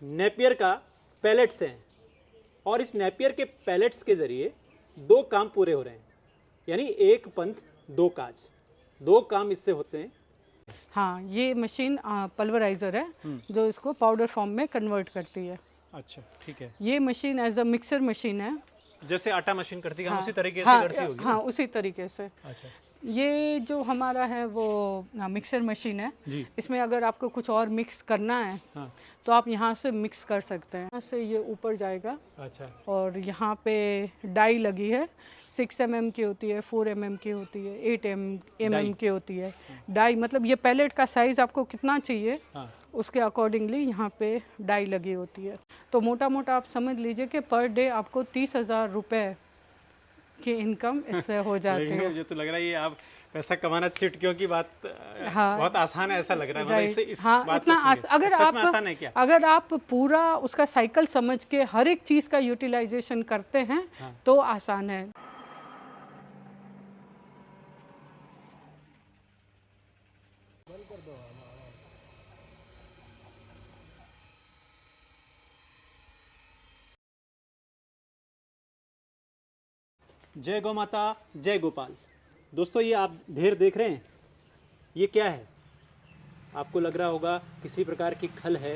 Napier का pallets हैं और इस नेपियर के पैलेट्स के ज़रिए दो काम पूरे हो रहे हैं, यानी एक पंथ दो काज, दो काम इससे होते हैं। हाँ, ये मशीन पल्वराइज़र है जो इसको पाउडर फॉर्म में कन्वर्ट करती है। अच्छा, ठीक है। ये machine as a mixer machine है, जैसे आटा मशीन करती है, हाँ, उसी तरीके से हाँ, करती होगी। हाँ, उसी तरीके से। अच्छा, ये जो हमारा है वो मिक्सर मशीन है जी। इसमें अगर आपको कुछ और मिक्स करना है हाँ, तो आप यहाँ से मिक्स कर सकते हैं। यहाँ से ये ऊपर जाएगा अच्छा, और यहाँ पे डाई लगी है, 6 mm की होती है, 4 mm की होती है, 8 mm की होती है। डाई मतलब ये पैलेट का साइज़ आपको कितना चाहिए हाँ, उसके अकॉर्डिंगली यहाँ पे डाई लगी होती है। तो मोटा मोटा आप समझ लीजिए कि पर डे आपको 30,000 रुपये की इनकम इससे हो जाती लेकिन है। मुझे तो लग रहा है ये आप पैसा कमाना चुटकियों की बात हाँ, बहुत आसान है ऐसा लग रहा है। मतलब इससे इस हाँ, बात इतना को सुन के अगर सच आप में आसान है क्या? अगर आप पूरा उसका साइकिल समझ के हर एक चीज़ का यूटिलाइजेशन करते हैं हाँ। तो आसान है। जय गौ माता, जय गोपाल। दोस्तों, ये आप ढेर देख रहे हैं, ये क्या है? आपको लग रहा होगा किसी प्रकार की खल है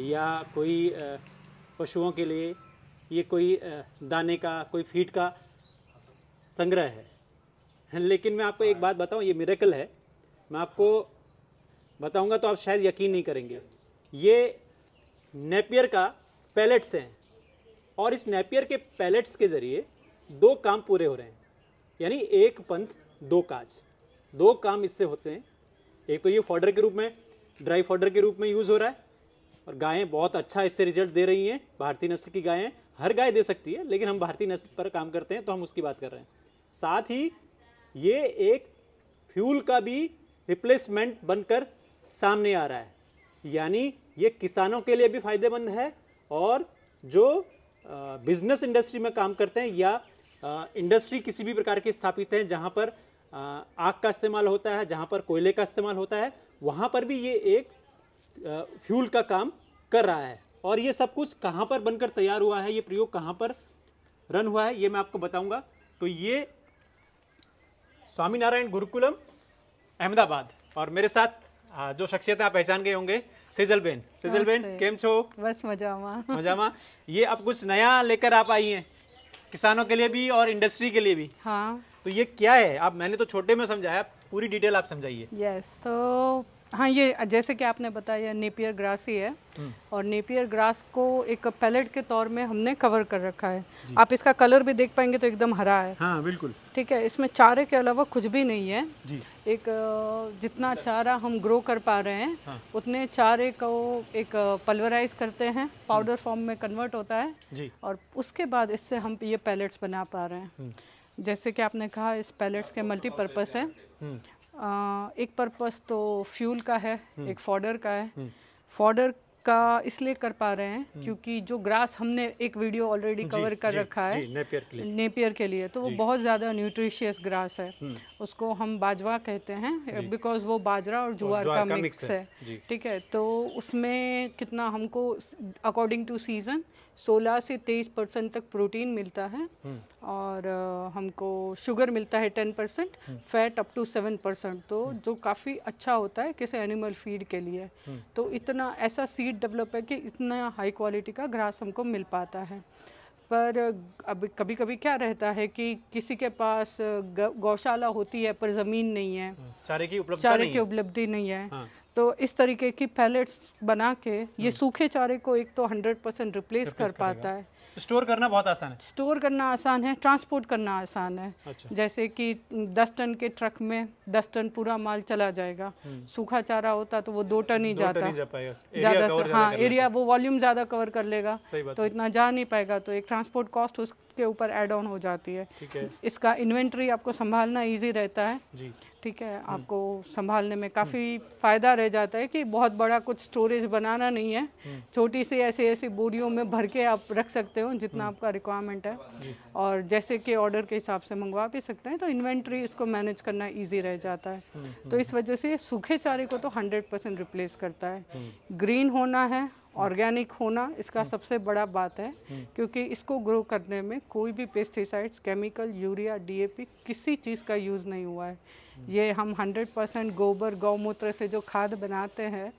या कोई पशुओं के लिए ये कोई दाने का, कोई फीड का संग्रह है। लेकिन मैं आपको एक बात बताऊं, ये मिरेकल है। मैं आपको बताऊंगा तो आप शायद यकीन नहीं करेंगे। ये नेपियर का पैलेट्स हैं और इस नेपियर के पैलेट्स के ज़रिए दो काम पूरे हो रहे हैं, यानी एक पंथ दो काज, दो काम इससे होते हैं। एक तो ये फॉडर के रूप में, ड्राई फॉडर के रूप में यूज़ हो रहा है और गायें बहुत अच्छा इससे रिजल्ट दे रही हैं। भारतीय नस्ल की गायें, हर गाय दे सकती है लेकिन हम भारतीय नस्ल पर काम करते हैं तो हम उसकी बात कर रहे हैं। साथ ही ये एक फ्यूल का भी रिप्लेसमेंट बनकर सामने आ रहा है, यानी ये किसानों के लिए भी फायदेमंद है और जो बिजनेस इंडस्ट्री में काम करते हैं या इंडस्ट्री किसी भी प्रकार की स्थापित है जहाँ पर आग का इस्तेमाल होता है, जहाँ पर कोयले का इस्तेमाल होता है, वहाँ पर भी ये एक फ्यूल का काम कर रहा है। और ये सब कुछ कहाँ पर बनकर तैयार हुआ है, ये प्रयोग कहाँ पर रन हुआ है, ये मैं आपको बताऊंगा। तो ये स्वामीनारायण गुरुकुलम अहमदाबाद, और मेरे साथ जो शख्सियत आप पहचान गए होंगे, सेजल बेन। सेजल बेन, केम छो? बस मजामा। मजामा। ये अब कुछ नया लेकर आप आई हैं किसानों के लिए भी और इंडस्ट्री के लिए भी। हाँ, तो ये क्या है? आप, मैंने तो छोटे में समझाया, पूरी डिटेल आप समझाइए। यस, तो हाँ, ये जैसे कि आपने बताया नेपियर ग्रास ही है और नेपियर ग्रास को एक पैलेट के तौर में हमने कवर कर रखा है। आप इसका कलर भी देख पाएंगे तो एकदम हरा है। हाँ, बिल्कुल। ठीक है, इसमें चारे के अलावा कुछ भी नहीं है जी। एक जितना चारा हम ग्रो कर पा रहे हैं, हाँ, उतने चारे को एक पल्वराइज करते हैं, पाउडर फॉर्म में कन्वर्ट होता है जी। और उसके बाद इससे हम ये पैलेट्स बना पा रहे हैं। जैसे कि आपने कहा, इस पैलेट्स के मल्टीपर्पज़ है। एक पर्पस तो फ्यूल का है, एक फॉडर का है। फॉडर का इसलिए कर पा रहे हैं क्योंकि जो ग्रास हमने एक वीडियो ऑलरेडी कवर कर रखा है नेपियर के लिए, तो वो बहुत ज़्यादा न्यूट्रिशियस ग्रास है। उसको हम बाजवा कहते हैं बिकॉज वो बाजरा और ज्वार का मिक्स है। ठीक है, तो उसमें कितना हमको अकॉर्डिंग टू सीजन 16 से 23% तक प्रोटीन मिलता है और हमको शुगर मिलता है 10%, फैट अप टू 7%, तो जो काफ़ी अच्छा होता है किसी एनिमल फीड के लिए। तो इतना ऐसा सीड डेवलप है कि इतना हाई क्वालिटी का घास हमको मिल पाता है। पर अब कभी कभी क्या रहता है कि किसी के पास गौशाला होती है पर ज़मीन नहीं है, चारे की उपलब्धि नहीं है। हाँ। तो इस तरीके की पैलेट्स बना के ये सूखे चारे को एक तो 100% रिप्लेस कर पाता है। स्टोर करना बहुत आसान है, स्टोर करना आसान है, ट्रांसपोर्ट करना आसान है। अच्छा। जैसे कि 10 टन के ट्रक में 10 टन पूरा माल चला जाएगा। सूखा चारा होता तो वो 2 टन ही जाता, ज़्यादा से। हाँ, एरिया वो वॉल्यूम ज़्यादा कवर कर लेगा तो इतना जा नहीं पाएगा, तो एक ट्रांसपोर्ट कॉस्ट उसके ऊपर ऐड ऑन हो जाती है। इसका इन्वेंट्री आपको संभालना ईजी रहता है। ठीक है, आपको संभालने में काफ़ी फ़ायदा रह जाता है कि बहुत बड़ा कुछ स्टोरेज बनाना नहीं है, छोटी सी ऐसी बोरियों में भर के आप रख सकते हो जितना आपका रिक्वायरमेंट है और जैसे कि ऑर्डर के हिसाब से मंगवा भी सकते हैं, तो इन्वेंट्री इसको मैनेज करना इजी रह जाता है। तो इस वजह से सूखे चारे को तो 100% रिप्लेस करता है। ग्रीन होना है ऑर्गेनिक होना इसका सबसे बड़ा बात है, क्योंकि इसको ग्रो करने में कोई भी पेस्टिसाइड्स, केमिकल, यूरिया, डीएपी किसी चीज़ का यूज़ नहीं हुआ है। ये हम 100% गोबर गौमूत्र से जो खाद बनाते हैं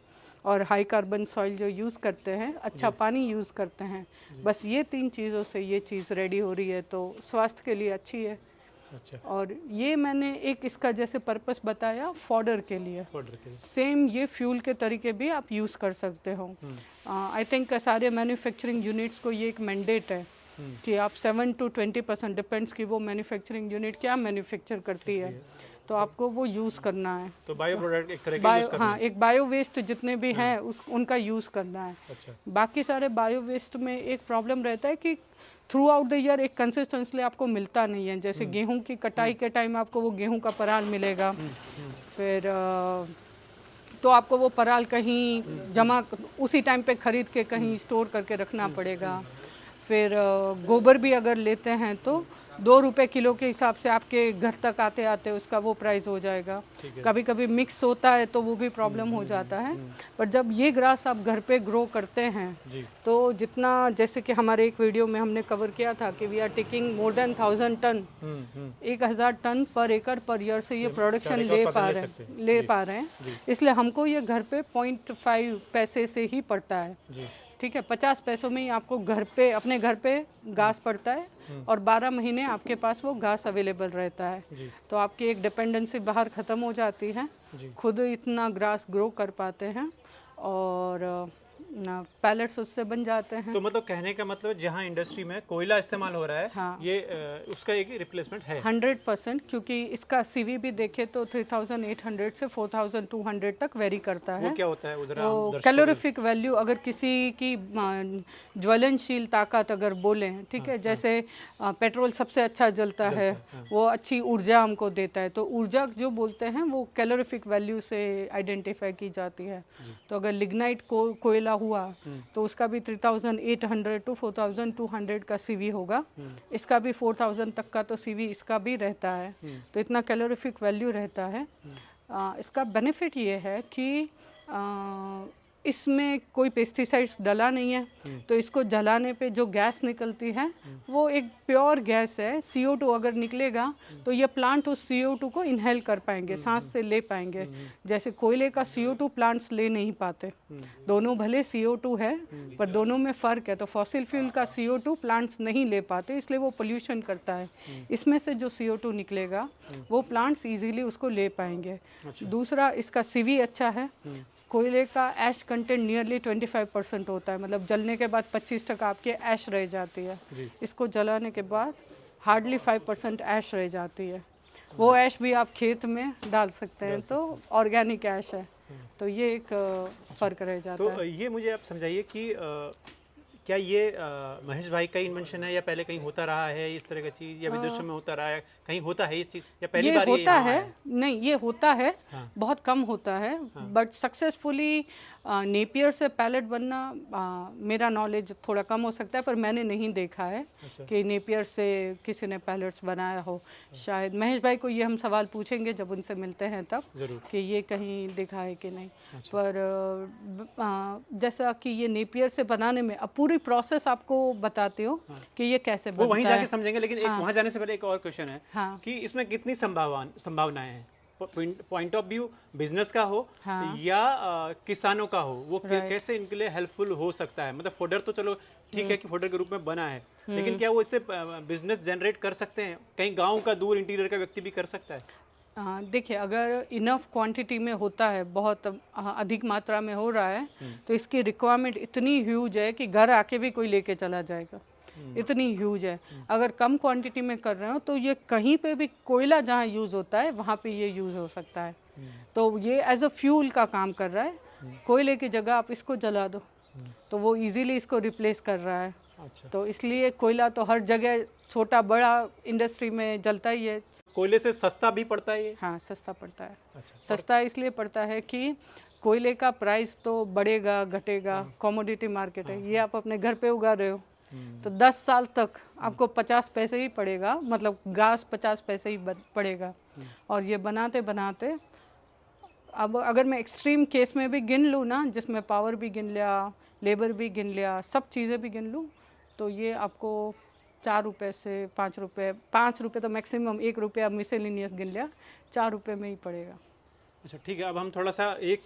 और हाई कार्बन सॉइल जो यूज़ करते हैं, अच्छा पानी यूज़ करते हैं, बस ये 3 चीज़ों से ये चीज़ रेडी हो रही है, तो स्वास्थ्य के लिए अच्छी है। अच्छा। और ये मैंने एक इसका जैसे पर्पस बताया फॉडर के लिए, सेम ये फ्यूल के तरीके भी आप यूज़ कर सकते हो। आई थिंक सारे मैन्युफैक्चरिंग यूनिट्स को ये एक मैंडेट है कि आप 7 to 20% डिपेंड्स कि वो मैन्युफैक्चरिंग यूनिट क्या मैन्युफैक्चर करती है, तो आपको वो यूज़ करना है। तो बायो प्रोडक्ट एक तरह के यूज़ करना है। हाँ, एक बायो वेस्ट जितने भी हैं उनका यूज़ करना है। अच्छा। बाकी सारे बायो वेस्ट में एक प्रॉब्लम रहता है कि थ्रू आउट द ईयर एक कंसिस्टेंसली आपको मिलता नहीं है। जैसे गेहूं की कटाई के टाइम आपको वो गेहूं का पराल मिलेगा, फिर तो आपको वो पराल कहीं जमा उसी टाइम पे खरीद के कहीं स्टोर करके रखना पड़ेगा। फिर गोबर भी अगर लेते हैं तो 2 रुपए किलो के हिसाब से आपके घर तक आते आते उसका वो प्राइस हो जाएगा। कभी कभी मिक्स होता है तो वो भी प्रॉब्लम हो जाता है। पर जब ये ग्रास आप घर पे ग्रो करते हैं तो जितना, जैसे कि हमारे एक वीडियो में हमने कवर किया था कि we are taking more than 1000 ton, 1000 ton पर एकड़ पर ईयर से ये प्रोडक्शन ले पा रहे हैं। इसलिए हमको ये घर पे 0.5 पैसे से ही पड़ता है। ठीक है, 50 पैसों में ही आपको घर पे, अपने घर पे घास पड़ता है और 12 महीने आपके पास वो घास अवेलेबल रहता है। तो आपकी एक डिपेंडेंसी बाहर ख़त्म हो जाती है, खुद इतना ग्रास ग्रो कर पाते हैं और पैलेट्स उससे बन जाते हैं। तो मतलब कहने का मतलब जहाँ इंडस्ट्री में कोयला इस्तेमाल हो रहा है, हाँ, ये उसका एक रिप्लेसमेंट है 100%, क्योंकि इसका सीवी भी देखे तो 3800 से 4200 तक वेरी करता है। वो क्या होता है वो जरा तो कैलोरीफिक वैल्यू, अगर किसी की ज्वलनशील ताकत अगर बोले, ठीक है, जैसे पेट्रोल सबसे अच्छा जलता है, वो अच्छी ऊर्जा हमको देता है, तो ऊर्जा जो बोलते हैं वो कैलोरीफिक वैल्यू से आइडेंटिफाई की जाती है। तो अगर लिग्नाइट कोयला हुआ तो उसका भी 3800 to 4200 का सीवी होगा। इसका भी 4000 तक का तो सीवी इसका भी रहता है। तो इतना कैलोरीफिक वैल्यू रहता है। इसका बेनिफिट ये है कि इसमें कोई पेस्टिसाइड्स डला नहीं है, तो इसको जलाने पे जो गैस निकलती है वो एक प्योर गैस है। CO2 अगर निकलेगा तो ये प्लांट उस CO2 को इनहेल कर पाएंगे, सांस से ले पाएंगे। जैसे कोयले का CO2 प्लांट्स ले नहीं पाते। दोनों भले CO2 है पर दोनों में फ़र्क है। तो फॉसिल फ्यूल का CO2 प्लांट्स नहीं ले पाते, इसलिए वो पोल्यूशन करता है। इसमें से जो CO2 निकलेगा वो प्लांट्स ईजीली उसको ले पाएंगे। दूसरा, इसका CV अच्छा है। कोयले का ऐश कंटेंट नियरली 25% होता है, मतलब जलने के बाद 25% आपकी ऐश रह जाती है। इसको जलाने के बाद हार्डली 5% ऐश रह जाती है। वो ऐश भी आप खेत में डाल सकते हैं, तो ऑर्गेनिक ऐश है। तो ये एक फ़र्क रह जाता है। तो ये मुझे आप समझाइए कि क्या ये महेश भाई का इन्वेंशन है या पहले कहीं होता रहा है इस तरह का चीज़, या विदेशों में होता रहा है, कहीं होता है ये चीज़, या पहली बार होता है? नहीं, ये होता है। बहुत कम होता है, बट सक्सेसफुली नेपियर से पैलेट बनना, मेरा नॉलेज थोड़ा कम हो सकता है, पर मैंने नहीं देखा है कि नेपियर से किसी ने पैलेट्स बनाया हो। शायद महेश भाई को ये हम सवाल पूछेंगे जब उनसे मिलते हैं तब, कि ये कहीं देखा है कि नहीं। पर जैसा कि ये नेपियर से बनाने में, अब पूरी प्रोसेस आपको बताती हूँ कि ये कैसे बनता है, वो वहीं जाके समझेंगे। लेकिन एक वहाँ जाने से पहले एक और क्वेश्चन है कि इसमें कितनी संभावनाएं हैं, पॉइंट ऑफ व्यू बिजनेस का हो या किसानों का हो, वो कैसे इनके लिए हेल्पफुल हो सकता है। मतलब फोडर तो चलो ठीक है कि फोडर के रूप में बना है, लेकिन क्या वो इससे बिजनेस जनरेट कर सकते हैं? कहीं गांव का, दूर इंटीरियर का व्यक्ति भी कर सकता है? देखिए, अगर इनफ क्वांटिटी में होता है, बहुत अधिक मात्रा में हो रहा है, तो इसकी रिक्वायरमेंट इतनी ह्यूज है कि घर आके भी कोई लेके चला जाएगा, इतनी ह्यूज है। अगर कम क्वांटिटी में कर रहे हो तो ये कहीं पे भी कोयला जहाँ यूज़ होता है वहाँ पे ये यूज़ हो सकता है। तो ये एज अ फ्यूल का काम कर रहा है। कोयले की जगह आप इसको जला दो तो वो इजीली इसको रिप्लेस कर रहा है। तो इसलिए कोयला तो हर जगह, छोटा बड़ा इंडस्ट्री में जलता ही है। कोयले से सस्ता भी पड़ता है ये? हाँ, सस्ता पड़ता है। सस्ता इसलिए पड़ता है कि कोयले का प्राइस तो बढ़ेगा घटेगा, कमोडिटी मार्केट है। ये आप अपने घर पे उगा रहे हो तो 10 साल तक आपको 50 पैसे ही पड़ेगा, मतलब घास 50 पैसे ही पड़ेगा। और ये बनाते बनाते अब अगर मैं एक्सट्रीम केस में भी गिन लूँ ना, जिसमें पावर भी गिन लिया, लेबर भी गिन लिया, सब चीज़ें भी गिन लूँ, तो ये आपको 4 रुपये से 5 रुपये तो मैक्सिमम, 1 रुपया मिसेलिनियस गिन लिया, 4 रुपये में ही पड़ेगा। अच्छा ठीक है, अब हम थोड़ा सा एक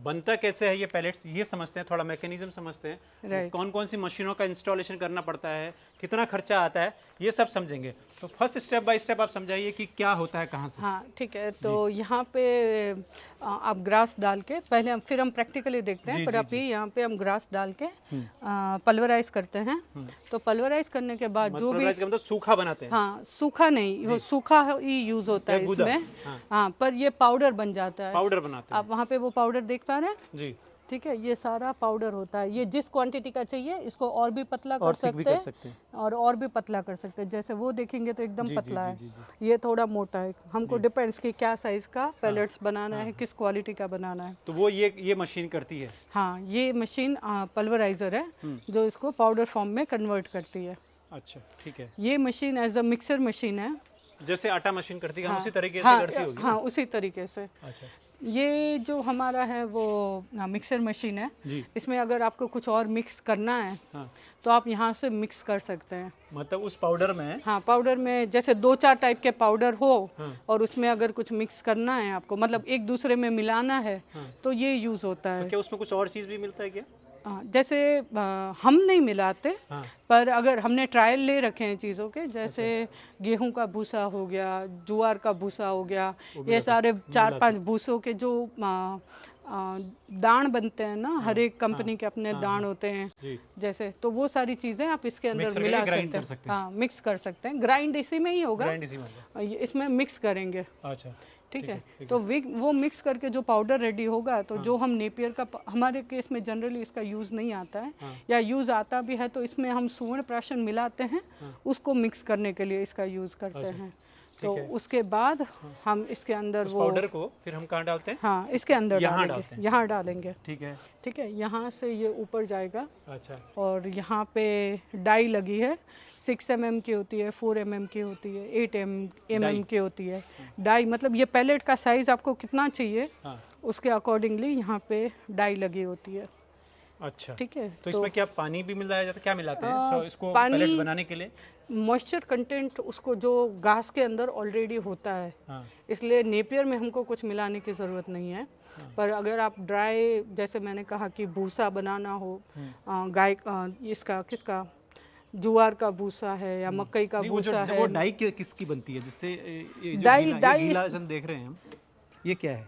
बनता कैसे है ये पैलेट्स ये समझते हैं, थोड़ा मैकेनिज्म समझते हैं, Right. कौन कौन सी मशीनों का इंस्टॉलेशन करना पड़ता है, कितना खर्चा आता है, ये सब समझेंगे। तो फर्स्ट स्टेप बाय स्टेप आप समझाइए कि क्या होता है कहाँ से। हाँ ठीक है, तो यहाँ पे आप ग्रास डाल के पहले फिर हम प्रैक्टिकली देखते हैं, पर अभी यहाँ पे हम ग्रास डाल के पल्वराइज करते हैं। तो पल्वराइज करने के बाद जो भी, मतलब सूखा बनाते हैं। हाँ सूखा नहीं, वो सूखा ही यूज होता है गुदा, इसमें। हाँ पर ये पाउडर बन जाता है, पाउडर बनाते हैं। आप वहाँ पे वो पाउडर देख पा रहे हैं जी, ठीक है, ये सारा पाउडर होता है। ये जिस क्वांटिटी का चाहिए इसको और भी पतला कर सकते हैं और भी पतला कर सकते हैं। जैसे वो देखेंगे तो एकदम पतला है, ये थोड़ा मोटा है। हमको डिपेंड्स कि क्या साइज का पैलेट्स बनाना है, किस क्वालिटी का बनाना है। तो वो ये मशीन करती है। हाँ ये मशीन पल्वराइजर है जो इसको पाउडर फॉर्म में कन्वर्ट करती है। अच्छा ठीक है, ये machine as a mixer machine है, जैसे आटा मशीन करती है हाँ, उसी तरीके हाँ, से करती होगी। हाँ उसी तरीके से। अच्छा ये जो हमारा है वो मिक्सर मशीन है जी, इसमें अगर आपको कुछ और मिक्स करना है हाँ, तो आप यहाँ से मिक्स कर सकते हैं। मतलब उस पाउडर में, हाँ पाउडर में जैसे 2-4 टाइप के पाउडर हो हाँ, और उसमें अगर कुछ मिक्स करना है आपको, मतलब एक दूसरे में मिलाना है, हाँ, तो ये यूज़ होता है। तो क्या उसमें कुछ और चीज़ भी मिलता है क्या? जैसे हम नहीं मिलाते, हाँ, पर अगर हमने ट्रायल ले रखे हैं चीज़ों के, जैसे गेहूं का भूसा हो गया, ज्वार का भूसा हो गया, ये सारे 4-5 भूसों के जो दान बनते हैं ना, हर एक कंपनी के अपने दान होते हैं जी, जैसे, तो वो सारी चीज़ें आप इसके अंदर मिक्स मिला करके ग्राइंड सकते कर सकते हैं। हाँ मिक्स कर सकते हैं, ग्राइंड इसी में ही होगा, ग्राइंड इसी में होगा। इसमें मिक्स करेंगे। अच्छा ठीक है, तो वो मिक्स करके जो पाउडर रेडी होगा, तो जो हम नेपियर का, हमारे केस में जनरली इसका यूज़ नहीं आता है, या यूज़ आता भी है तो इसमें हम सुवर्ण प्राशन मिलाते हैं, उसको मिक्स करने के लिए इसका यूज़ करते हैं। तो उसके बाद हम इसके अंदर वो पाउडर को फिर हम कहाँ डालते हैं? हाँ इसके अंदर यहाँ डालेंगे, यहाँ डालेंगे। ठीक है, ठीक है, यहाँ से ये ऊपर जाएगा अच्छा, और यहाँ पे डाई लगी है, 6 mm की होती है, 4 mm की होती है, 8 mm की होती है। डाई मतलब ये पैलेट का साइज आपको कितना चाहिए, हाँ, उसके अकॉर्डिंगली यहाँ पे डाई लगी होती है। अच्छा ठीक है, तो इसमें क्या पानी भी मिलाया जाता है, क्या मिलाते हैं इसको पानी- पैलेट्स बनाने के लिए? मॉइस्चर कंटेंट उसको जो घास के अंदर ऑलरेडी होता है, हाँ, इसलिए नेपियर में हमको कुछ मिलाने की ज़रूरत नहीं है। पर अगर आप ड्राई, जैसे मैंने कहा कि भूसा बनाना हो, गाय इसका किसका, जुआर का भूसा है या मकई का भूसा है। वो डाई किसकी बनती है, जिससे ये जो डाई- गीला, डाई ये गीला हम देख रहे हैं हम, ये क्या है?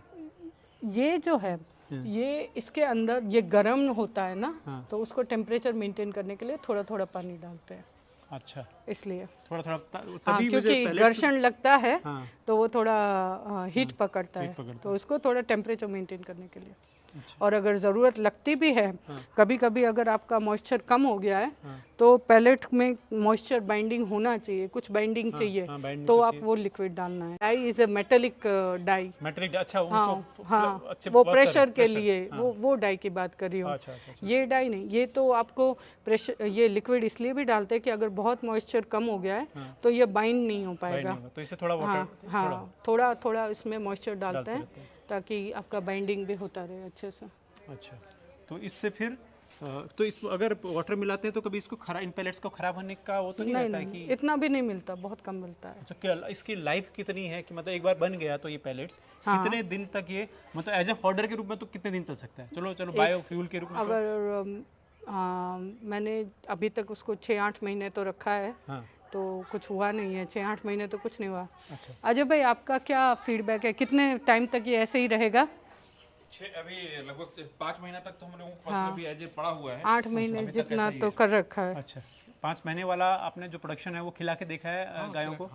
ये जो है, ये इसके अंदर ये गर्म होता है ना, हाँ। तो उसको टेम्परेचर मेंटेन करने के लिए थोड़ा थोड़ा पानी डालते हैं, अच्छा, इसलिए। थोड़ा थोड़ा हाँ, तभी क्योंकि घर्षण लगता है, हाँ, तो वो थोड़ा हीट पकड़ता है, पकड़ता तो उसको थोड़ा टेम्परेचर मेंटेन करने के लिए। अच्छा। और अगर ज़रूरत लगती भी है, कभी कभी अगर आपका मॉइस्चर कम हो गया है, हाँ। तो पैलेट में मॉइस्चर बाइंडिंग होना चाहिए, कुछ बाइंडिंग चाहिए, हाँ, बाइंडिंग तो तो आप वो लिक्विड डालना है। Die is a metallic die. Metallic, अच्छा, हाँ उनको हाँ, अच्छे वो work कर- प्रेशर के pressure, लिए, हाँ। वो डाई की बात कर रही हूँ। अच्छा, अच्छा, अच्छा, ये डाई नहीं, ये तो आपको प्रेशर, ये लिक्विड इसलिए भी डालते हैं कि अगर बहुत मॉइस्चर कम हो गया है तो ये बाइंड नहीं हो पाएगा। नहीं होगा, तो इसे थोड़ा हाँ वाटर, हाँ, थोड़ा थोड़ा इसमें मॉइस्चर डालते हैं रहते हैं। ताकि आपका बाइंडिंग भी होता रहे अच्छे से। अच्छा, तो इससे फिर तो इस अगर वाटर मिलाते हैं तो कभी इसको इन पैलेट्स को खराब होने का वो तो नहीं नहीं रहता है नहीं, कि? इतना भी नहीं मिलता, बहुत कम मिलता है। अच्छा, क्या इसकी लाइफ कितनी है कि मतलब एक बार बन गया तो ये पैलेट्स हाँ। कितने दिन तक ये, मतलब एज ए फॉडर के रूप में तो कितने दिन चल सकता है? चलो चलो, बायोफ्यूल के रूप में तो- अगर मैंने अभी तक उसको 6-8 महीने तो रखा है, हाँ, तो कुछ हुआ नहीं है, 6-8 महीने तो कुछ नहीं हुआ। अच्छा, अजय भाई आपका क्या फीडबैक है, कितने टाइम तक ये ऐसे ही रहेगा? अभी लगभग 5 महीना तक तो हम लोगों के हाँ। पास अभी एज पड़ा हुआ है। 8 महीने जितना तो कर रखा है। अच्छा, 5 महीने वाला आपने जो प्रोडक्शन है वो खिला के देखा है गायों को?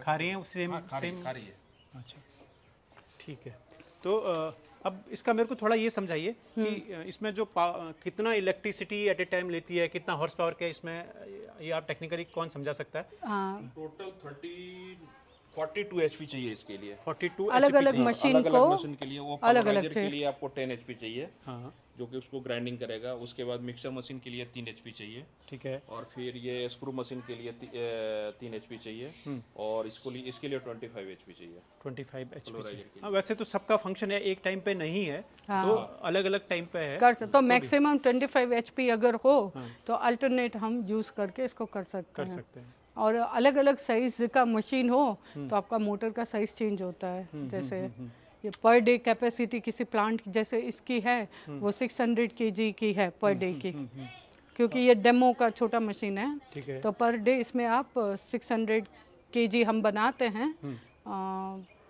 खा रही हैं सेम सेम? खा रही है। अच्छा, ठीक है। तो अब इसका मेरे को थोड़ा ये समझाइए कि इसमें जो कितना इलेक्ट्रिसिटी एट ए टाइम लेती है, कितना हॉर्स पावर के इसमें, ये आप टेक्निकली कौन समझा सकता है? हाँ, टोटल 42 HP चाहिए इसके लिए। 42 अलग अलग मशीन को मशीन के लिए वो अलग अलग के लिए आपको 10 HP चाहिए। हाँ, जो कि उसको ग्राइंडिंग करेगा। उसके बाद मिक्सर मशीन के लिए 3 HP चाहिए, ठीक है। और फिर ये स्क्रू मशीन के लिए 3 HP चाहिए, और इसके लिए 25 HP चाहिए 25 HP। क्लोराइजर के लिए। हाँ, वैसे तो सबका फंक्शन है, एक टाइम पे नहीं है, तो अलग अलग टाइम पे है। कर तो मैक्सिमम 25 HP अगर हो तो अल्टरनेट हम यूज़ करके इसको कर सकते हैं। और अलग अलग साइज का मशीन हो तो आपका मोटर का साइज चेंज होता है। जैसे ये पर डे कैपेसिटी किसी प्लांट जैसे इसकी है वो 600 kg की है पर डे की, क्योंकि ये डेमो का छोटा मशीन है, तो पर डे इसमें आप 600 kg हम बनाते हैं।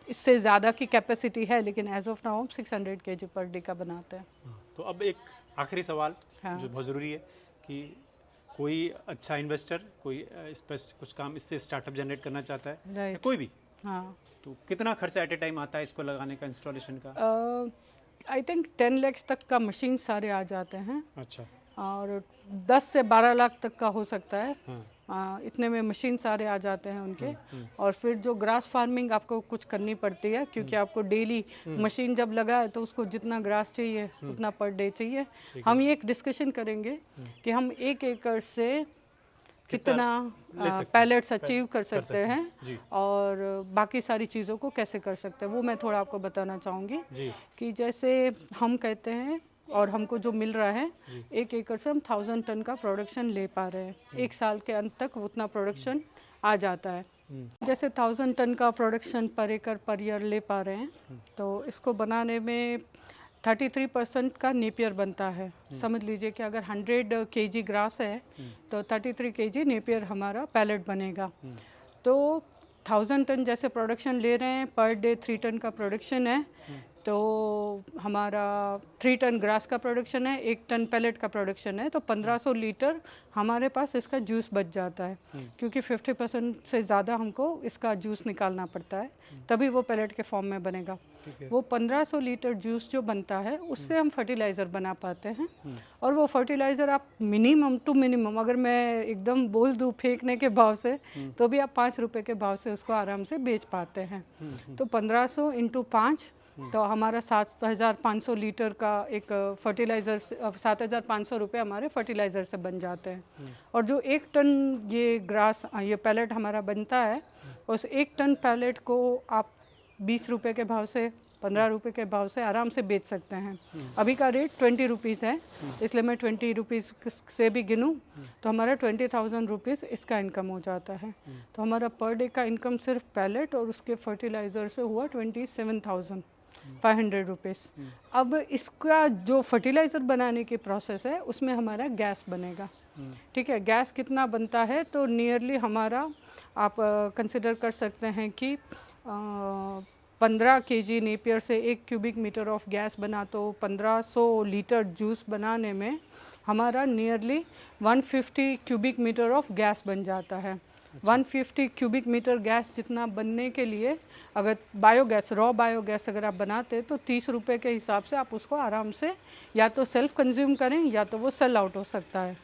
इससे ज़्यादा की कैपेसिटी है, लेकिन एज ऑफ नाउ हम 600 kg पर डे का बनाते हैं। तो अब एक आखिरी सवाल जो बहुत ज़रूरी है कि कोई अच्छा इन्वेस्टर कोई इस पर कुछ काम इससे स्टार्टअप जनरेट करना चाहता है, कोई भी, हाँ, तो कितना खर्चा एट ए टाइम आता है इसको लगाने का, इंस्टॉलेशन का? आई थिंक 10 लाख तक का मशीन सारे आ जाते हैं। अच्छा। और 10 से 12 लाख तक का हो सकता है। इतने में मशीन सारे आ जाते हैं उनके। और फिर जो ग्रास फार्मिंग आपको कुछ करनी पड़ती है, क्योंकि आपको डेली मशीन जब लगा है तो उसको जितना ग्रास चाहिए उतना पर डे चाहिए। हम ये एक डिस्कशन करेंगे कि हम 1 एकड़ से कितना पैलेट्स अचीव कर सकते हैं और बाकी सारी चीज़ों को कैसे कर सकते हैं, वो मैं थोड़ा आपको बताना चाहूँगी। कि जैसे हम कहते हैं और हमको जो मिल रहा है 1 एकड़ से हम 1000 टन का प्रोडक्शन ले पा रहे हैं। 1 साल के अंत तक उतना प्रोडक्शन आ जाता है। जैसे 1000 टन का प्रोडक्शन पर एकड़ पर ईयर ले पा रहे हैं, तो इसको बनाने में 33% का नेपियर बनता है। समझ लीजिए कि अगर 100 kg ग्रास है तो 33 kg नेपियर हमारा पैलेट बनेगा। तो 1000 टन जैसे प्रोडक्शन ले रहे हैं, पर डे 3 टन का प्रोडक्शन है, तो हमारा 3 टन ग्रास का प्रोडक्शन है, 1 टन पैलेट का प्रोडक्शन है, तो 1500 लीटर हमारे पास इसका जूस बच जाता है। क्योंकि 50% से ज़्यादा हमको इसका जूस निकालना पड़ता है, तभी वो पैलेट के फॉर्म में बनेगा। वो 1500 लीटर जूस जो बनता है उससे हम फर्टिलाइज़र बना पाते हैं। और वो फर्टिलाइज़र आप मिनिमम टू मिनिमम, अगर मैं एकदम बोल दूँ फेंकने के भाव से, तो भी आप 5 रुपये के भाव से उसको आराम से बेच पाते हैं। तो 1500 × 5 तो हमारा 7500 लीटर का एक फर्टिलाइज़र, 7500 रुपये हमारे फर्टिलाइज़र से बन जाते हैं। और जो 1 टन ये ग्रास ये पैलेट हमारा बनता है, उस 1 टन पैलेट को आप 20 रुपये के भाव से 15 रुपये के भाव से आराम से बेच सकते हैं। अभी का रेट 20 रुपीज़ है, इसलिए मैं 20 रुपीज़ से भी गिनूँ तो हमारा 20,000 रुपीज़ इसका इनकम हो जाता है। तो हमारा पर डे का इनकम सिर्फ पैलेट और उसके फर्टिलाइज़र से हुआ 27,500 रुपीज़। अब इसका जो फर्टिलाइज़र बनाने की प्रोसेस है उसमें हमारा गैस बनेगा। ठीक है, गैस कितना बनता है तो नियरली हमारा आप कंसिडर कर सकते हैं कि 15 kg नेपियर से 1 क्यूबिक मीटर ऑफ गैस बना, तो 1500 लीटर जूस बनाने में हमारा nearly 150 cubic metre of gas बन जाता है। 150 क्यूबिक मीटर गैस जितना बनने के लिए अगर बायोगैस, रॉ बायोगैस अगर आप बनाते तो 30 रुपये के हिसाब से आप उसको आराम से या तो सेल्फ कंज्यूम करें या तो वो सेल आउट हो सकता है।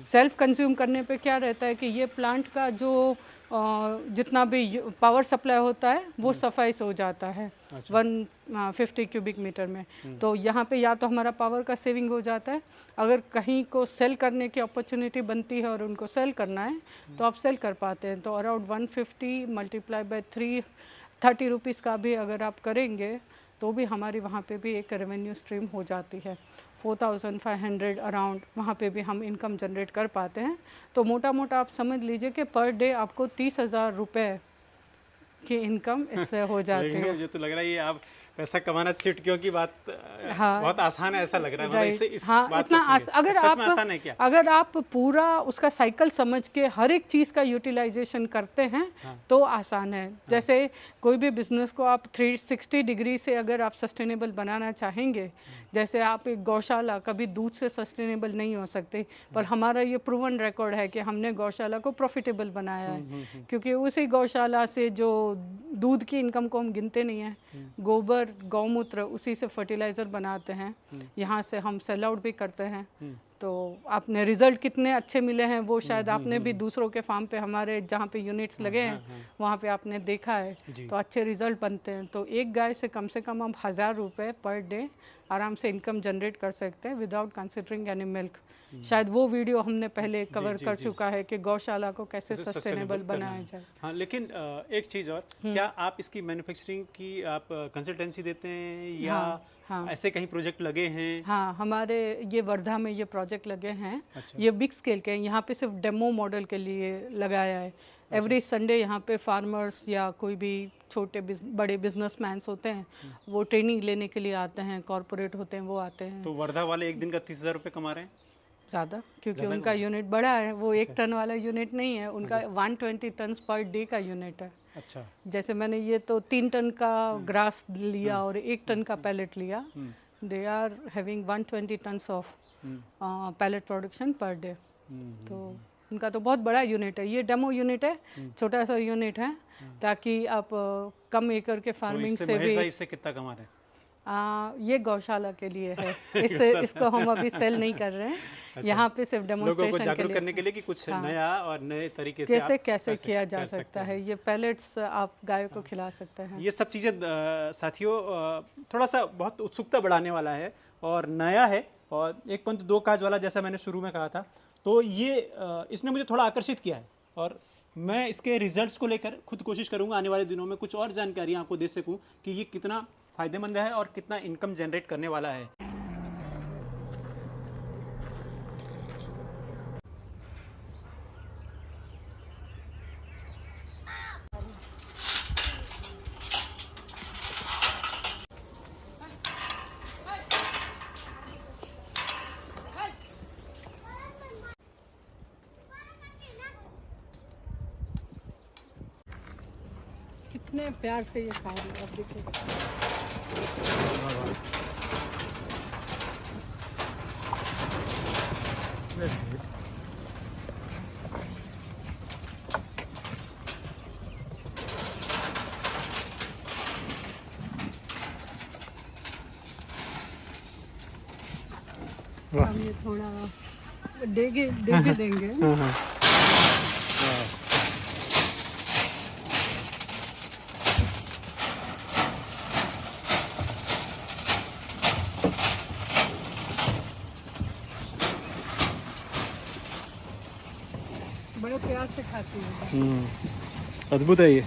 सेल्फ कंज्यूम करने पे क्या रहता है कि ये प्लांट का जो जितना भी पावर सप्लाई होता है वो सफाइस हो जाता है 150 क्यूबिक मीटर में। तो यहाँ पे या तो हमारा पावर का सेविंग हो जाता है, अगर कहीं को सेल करने की अपॉर्चुनिटी बनती है और उनको सेल करना है तो आप सेल कर पाते हैं। तो अराउंड 150 मल्टीप्लाई बाय 30 रुपीज़ का भी अगर आप करेंगे तो भी हमारी वहाँ पे भी एक रेवेन्यू स्ट्रीम हो जाती है। 4500 अराउंड वहाँ पे भी हम इनकम जनरेट कर पाते हैं। तो मोटा मोटा आप समझ लीजिए कि पर डे आपको 30,000 रुपये की इनकम इससे हो जाती है। मुझे तो लग रहा है ये आप पैसा कमाना चुटकियों की बात, हाँ, बहुत आसान है ऐसा लग रहा है। मतलब इस हाँ, बात इतना अगर आप आसान है क्या? अगर आप पूरा उसका साइकिल समझ के हर एक चीज़ का यूटिलाइजेशन करते हैं तो आसान है। जैसे कोई भी बिजनेस को आप 360 डिग्री से अगर आप सस्टेनेबल बनाना चाहेंगे, जैसे आप एक गौशाला कभी दूध से सस्टेनेबल नहीं हो सकती, पर हमारा ये प्रूवन रिकॉर्ड है कि हमने गौशाला को प्रॉफिटेबल बनाया है, क्योंकि उसी गौशाला से जो दूध की इनकम को हम गिनते नहीं हैं, गोबर गौमूत्र उसी से फर्टिलाइज़र बनाते हैं, यहाँ से हम सेल आउट भी करते हैं। तो आपने रिजल्ट कितने अच्छे मिले हैं वो शायद आपने भी दूसरों के फार्म पे हमारे जहाँ पे यूनिट्स लगे हैं वहाँ पे आपने देखा है, तो अच्छे रिजल्ट बनते हैं। तो एक गाय से कम हम 1000 रुपये पर डे आराम से इनकम जनरेट कर सकते हैं विदाउट कंसिडरिंग एनी मिल्क। शायद वो वीडियो हमने पहले कवर कर चुका है कि गौशाला को कैसे सस्टेनेबल बनाया जाए। हाँ, लेकिन एक चीज़ और, क्या आप इसकी मैन्युफैक्चरिंग की आप कंसल्टेंसी देते हैं या हाँ। ऐसे कहीं प्रोजेक्ट लगे हैं? हाँ, हमारे ये वर्धा में ये प्रोजेक्ट लगे हैं। अच्छा। ये बिग स्केल के हैं, यहाँ पे सिर्फ डेमो मॉडल के लिए लगाया है। एवरी संडे यहाँ पे फार्मर्स या कोई भी छोटे बड़े बिजनेसमैन्स होते हैं वो ट्रेनिंग लेने के लिए आते हैं, कॉरपोरेट होते हैं वो आते हैं। तो वर्धा वाले एक दिन का 30,000 रुपये कमा रहे हैं? ज़्यादा, क्योंकि उनका यूनिट बड़ा है, वो 1 टन वाला यूनिट नहीं है, उनका 120 टन पर डे का यूनिट है। अच्छा। जैसे मैंने ये तो 3 टन का ग्रास लिया और 1 टन का पैलेट लिया, they are having 120 tons of pellet production per day. तो उनका तो बहुत बड़ा यूनिट है। ये डेमो यूनिट है, छोटा सा यूनिट है, ताकि आप कम एकड़ के फार्मिंग तो से भी। इससे कितना कमा रहे हैं? ये गौशाला के लिए है, इसको हम अभी सेल नहीं कर रहे हैं। अच्छा। यहाँ पे सिर्फ लोगों को डेमोन्स्ट्रेशन जागरूक करने के लिए कि कुछ हाँ। नया और नए तरीके से कैसे किया जा सकता है। ये पैलेट्स आप गायों को खिला सकते हैं। ये सब चीज़ें साथियों थोड़ा सा बहुत उत्सुकता बढ़ाने वाला है और नया है, और एक पंथ दो काज वाला जैसा मैंने शुरू में कहा था। तो ये इसने मुझे थोड़ा आकर्षित किया है और मैं इसके रिजल्ट्स को लेकर खुद कोशिश करूंगा आने वाले दिनों में कुछ और जानकारियां आपको दे सकूं कि ये कितना फ़ायदेमंद है और कितना इनकम जनरेट करने वाला है। कितने प्यार से ये खा रही है, आप देखिए। हम ये थोड़ा दे भी देंगे। बड़े प्यार से खाती है। अद्भुत है ये।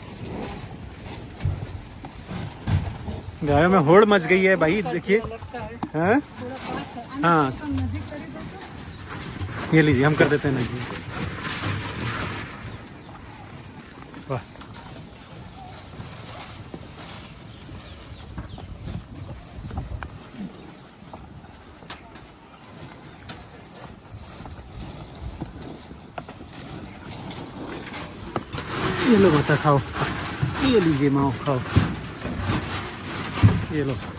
गायों में होड़ मच गई है भाई, देखिए। हाँ हाँ, ये लीजिए, हम कर देते हैं नजदीक। वाह, ये लो माता खाओ, ये लीजिए माओ खाओ, ये लो।